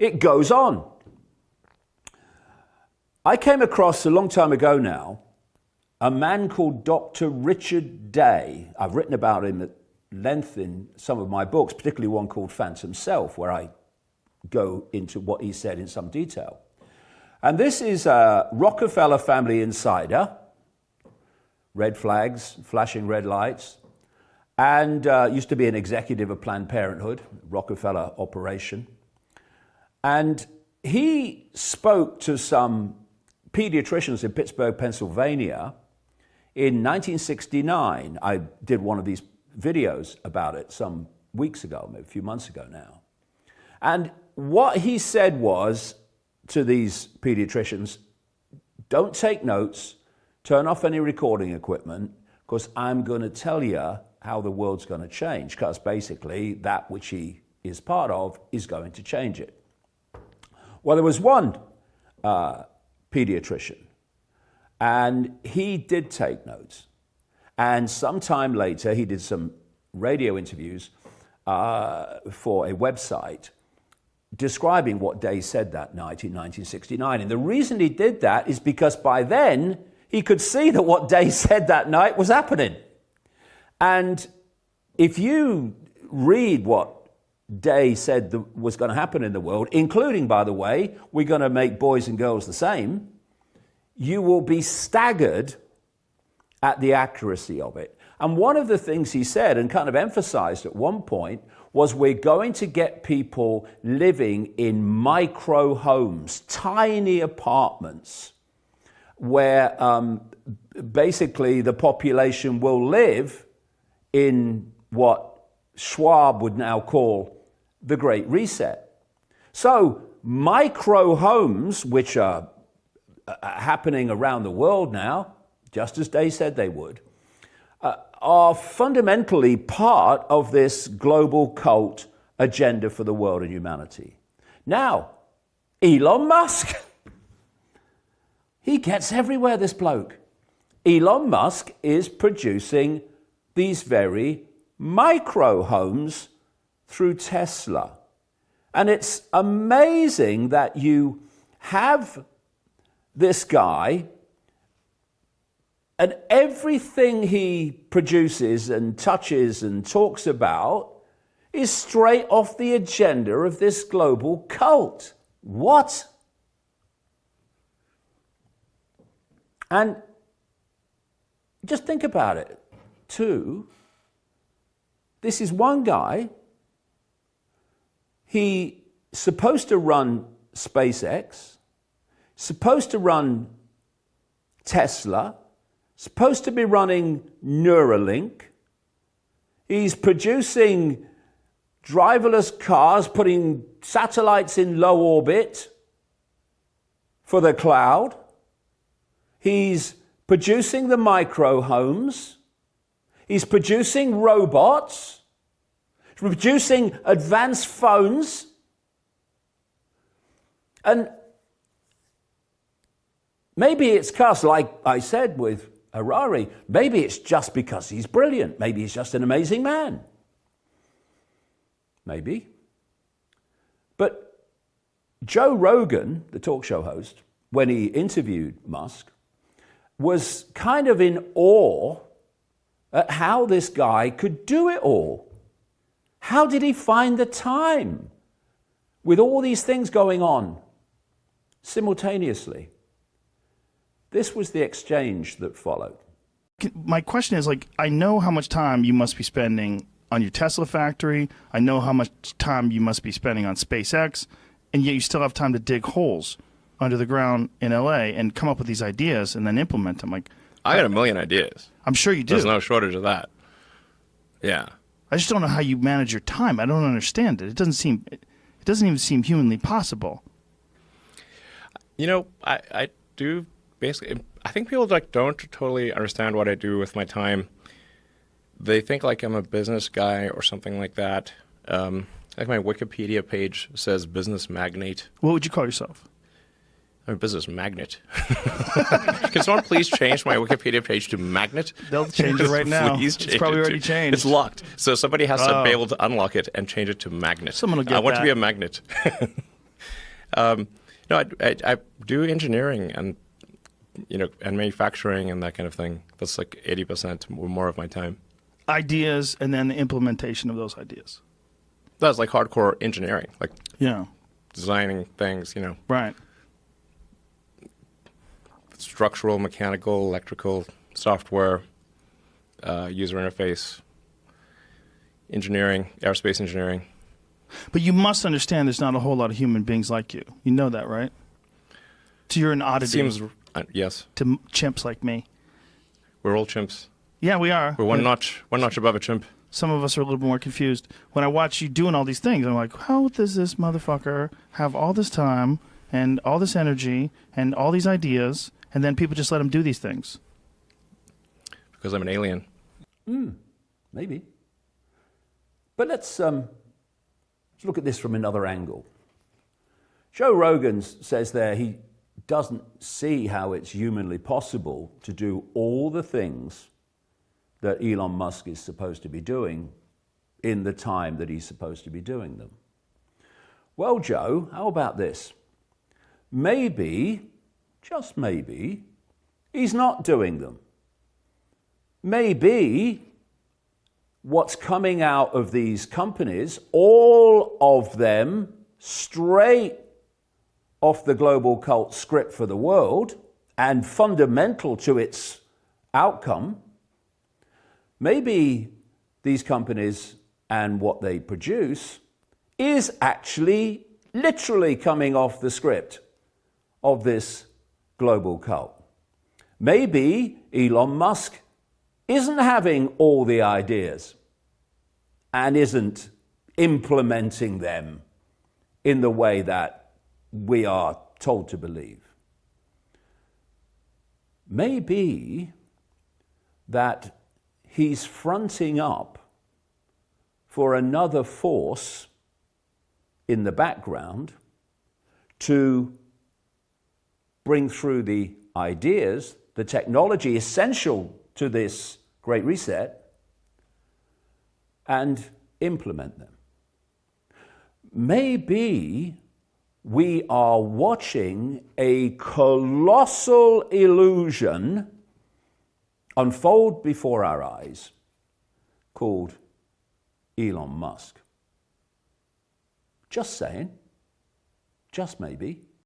It goes on. I came across a long time ago now a man called Dr. Richard Day. I've written about him at length in some of my books, particularly one called Phantom Self, where I go into what he said in some detail. And this is a Rockefeller family insider, red flags, flashing red lights, and used to be an executive of Planned Parenthood, Rockefeller operation. And he spoke to some pediatricians in Pittsburgh, Pennsylvania in 1969. I did one of these videos about it some weeks ago, maybe a few months ago now. And what he said was to these pediatricians, don't take notes, turn off any recording equipment, because I'm going to tell you how the world's going to change, because basically that which he is part of is going to change it. Well, there was one pediatrician, and he did take notes. And sometime later, he did some radio interviews for a website describing what Day said that night in 1969. And the reason he did that is because by then, he could see that what Day said that night was happening. And if you read what Day said was going to happen in the world, including, by the way, we're going to make boys and girls the same, you will be staggered at the accuracy of it. And one of the things he said and kind of emphasized at one point was we're going to get people living in micro homes, tiny apartments, where basically the population will live in what Schwab would now call the Great Reset. So micro homes, which are happening around the world now, just as Day said they would, are fundamentally part of this global cult agenda for the world and humanity. Now, Elon Musk, he gets everywhere, this bloke. Elon Musk is producing these very micro homes through Tesla. And it's amazing that you have this guy and everything he produces and touches and talks about is straight off the agenda of this global cult. What? And just think about it, too. This is one guy. He's supposed to run SpaceX, supposed to run Tesla, supposed to be running Neuralink. He's producing driverless cars, putting satellites in low orbit for the cloud. He's producing the micro homes. He's producing robots. He's producing advanced phones. And maybe it's because, like I said with Harari, maybe it's just because he's brilliant. Maybe he's just an amazing man. Maybe. But Joe Rogan, the talk show host, when he interviewed Musk, was kind of in awe at how this guy could do it all. How did he find the time with all these things going on simultaneously? This was the exchange that followed. My question is, I know how much time you must be spending on your Tesla factory. I know how much time you must be spending on SpaceX, and yet you still have time to dig holes under the ground in LA and come up with these ideas and then implement them. I got a million ideas. I'm sure you do. There's no shortage of that. Yeah. I just don't know how you manage your time. I don't understand it. It doesn't even seem humanly possible. I do basically. I think people don't totally understand what I do with my time. They think I'm a business guy or something like that. Like my Wikipedia page says business magnate. What would you call yourself? I'm a business magnet. Can someone please change my Wikipedia page to magnet? They'll change it right now. Please change it's probably already changed. It's locked. So somebody has to be able to unlock it and change it to magnet. Someone will get I want that. to be a magnet. No, I do engineering and and manufacturing and that kind of thing. That's like 80% or more of my time. Ideas and then the implementation of those ideas. That's like hardcore engineering, like Yeah. designing things, Right. structural, mechanical, electrical, software, user interface, engineering, aerospace engineering. But you must understand there's not a whole lot of human beings like you. You know that, right? So you're an oddity Seems, yes. to chimps like me. We're all chimps. Yeah, we are. We're one notch above a chimp. Some of us are a little bit more confused. When I watch you doing all these things, I'm like, how does this motherfucker have all this time and all this energy and all these ideas, and then people just let him do these things? Because I'm an alien. Maybe. But let's look at this from another angle. Joe Rogan says there he doesn't see how it's humanly possible to do all the things that Elon Musk is supposed to be doing in the time that he's supposed to be doing them. Well, Joe, how about this? Maybe, just maybe, he's not doing them. Maybe what's coming out of these companies, all of them straight off the global cult script for the world and fundamental to its outcome, maybe these companies and what they produce is actually literally coming off the script of this global cult. Maybe Elon Musk isn't having all the ideas and isn't implementing them in the way that we are told to believe. Maybe that he's fronting up for another force in the background to bring through the ideas, the technology essential to this Great Reset, and implement them. Maybe we are watching a colossal illusion unfold before our eyes called Elon Musk. Just saying, just maybe.